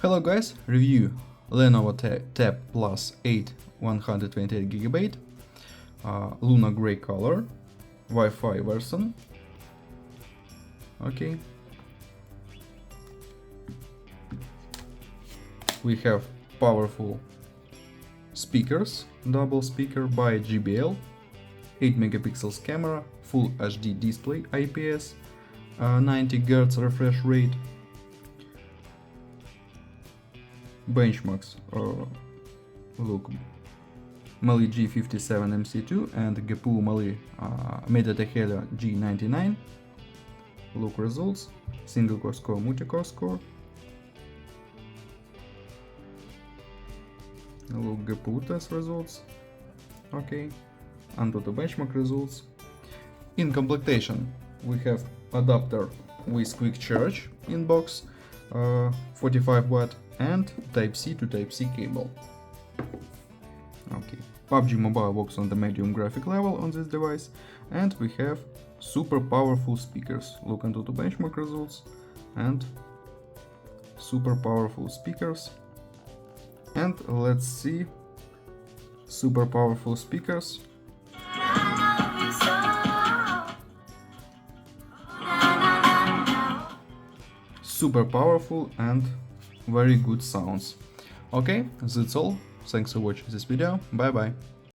Hello guys, review Lenovo Tab Plus 8 128GB, Luna Grey color, Wi-Fi version. Okay. We have powerful speakers, double speaker by JBL, 8 megapixels camera, full HD display, IPS, 90 Hz refresh rate. Benchmarks look Mali G57 MC2 and GPU Mali MediaTek Helio G99. Look results, single core score, multi-core score. Look GPU test results. Okay, under the benchmark results. In completation we have adapter with quick charge in box, 45 watt, and Type-C to Type-C cable. Okay, PUBG Mobile works on the medium graphic level on this device, and we have super powerful speakers. Look into the benchmark results and super powerful speakers. And let's see super powerful speakers. Super powerful and very good sounds. Okay, that's all. Thanks for watching this video. Bye bye.